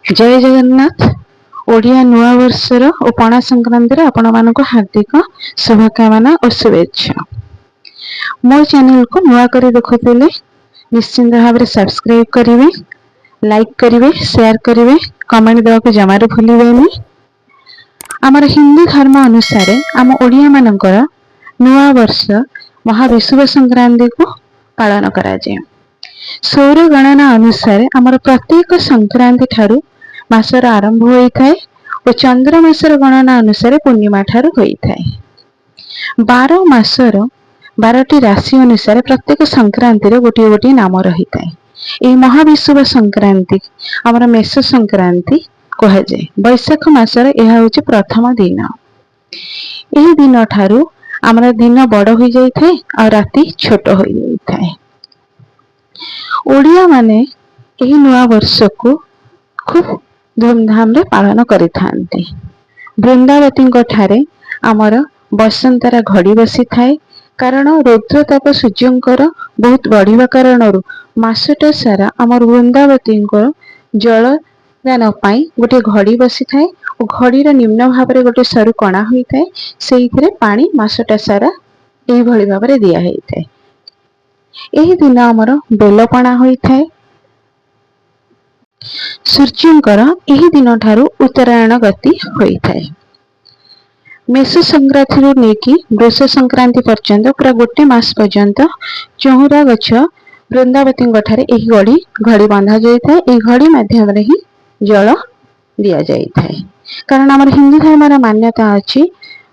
जय जगन्नाथ। ओडिया नुआ वर्षर और पणा संक्रांति आपण मानक हार्दिक शुभकामना और शुभेच्छा। मो चैनल को नुआ कर देखुले निश्चिंत भाव में सब्सक्राइब करेंगे, लाइक करेंगे, शेयर करेंगे, कमेंट देवा जमार भूलें। आमर हिंदू धर्म अनुसार आम ओडिया मानकर नुआ वर्ष महाविषुव संक्रांति को पालन करा जाए। सौर गणना अनुसार आमर प्रत्येक संक्रांति ठारू मासर आरंभ होता है और चंद्र मासर गणना अनुसार पूर्णिमा ठारू होता है। 12 मासर 12टी राशि अनुसार प्रत्येक संक्रांति गोटे गोटे नाम रही है। यह महाविषुव संक्रांति आमर मेष संक्रांति कह जाए। बैशाख मासर यह हूँ प्रथम दिन। यह दिन ठारू आमर दिन बड़ हो जाए और राति छोट हो जाए। ओडिया माने यही नुआ वर्ष को खूब धूमधाम रे पालन करि थांती। वृंदावती ठारे आमर बसंतर घड़ी बसी थाए, कारण रौद्रताप सूर्यंकर बहुत बढ़िया कारण मासटा सारा आमर वृंदावती जल दान पाई गोटे घड़ी बसी थाए और घड़ीर निम्न भाव में गोटे सरू कणा होता है, से पानी मासटा सारा यही भाव में दिया होता है। यही दिन आमर बेलपणा होता है। सूर्यंकर यही दिन ठारू उत्तरायण गति होता है। मेष संक्रांति लेकिन वृष संक्रांति पर्यंत पूरा गोटे मास पर्यंत चौरा गछ वृंदावती यही घड़ी बंधा जाए। यह घड़ी मध्यम ही जल दि जाए, कारण आम हिंदू धर्म मान्यता अच्छी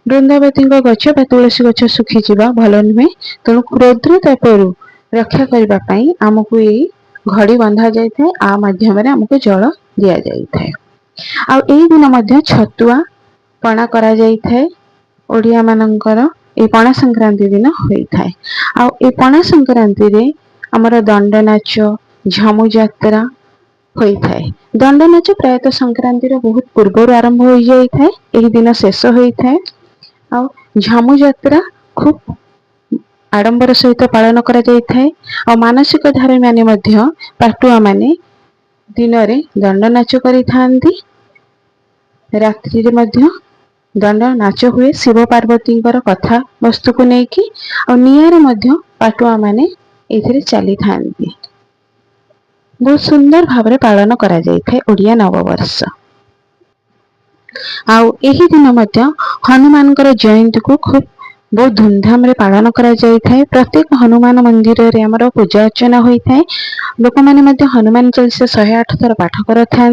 वृंदावती गछ तुलसी गछ सुखी जावा भल नुहे, तेणु रौद्रतापरू रक्षा करने आमको यही घड़ी बंधा जाए। आ माध्यम आमको जल दि जाए। आई दिन मध्य छतुआ पणा करा जाए। ओडिया मानकर ये पणा संक्रांति दिन होता है। आ पणा संक्रांति रे आमर दंड नाच झमु यात्रा होता है। दंड नाच प्रायतः संक्रांति बहुत पूर्व आरंभ हो जाए, यही दिन शेष होता है। आ झमु यात्रा खूब आडंबर सहित पालन करा जाए। और मानसिक धारी माने मध्य पाटुआ माने दिन रे दंड नाच करि थांती। रात्रि मध्य दंड नाच हुए शिव पार्वती कथा वस्तु को लेकिन और निआरे मध्य पाटुआ माने एथिरे चली थांती। बहुत सुंदर भाव में पालन करा जाए ओडिया नववर्ष। आउ यही दिन मध्य हनुमान जयंती को खूब बहुत धूमधाम रे पालन करा जाए। प्रत्येक हनुमान मंदिर रे हमर पूजा अर्चना होता है। लोक माने हनुमान चालीसा 108 थर पाठ करता।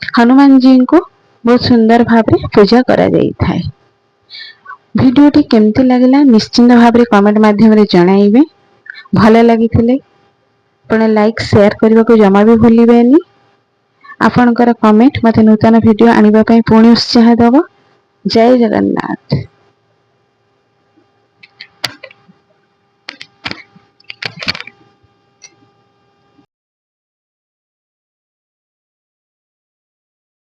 हनुमान जी को बहुत सुंदर भाव में पूजा करा जाए। वीडियोटी केमती लगला निश्चिंत भाव में कमेंट माध्यम रे जणाइबे। भल लगी आपण लाइक शेयर करने को जमा भी भूलिबेनी। आपणकर कमेंट मते नूतन वीडियो आनिबा पई पुणी उत्साह देव। जय जगन्नाथ।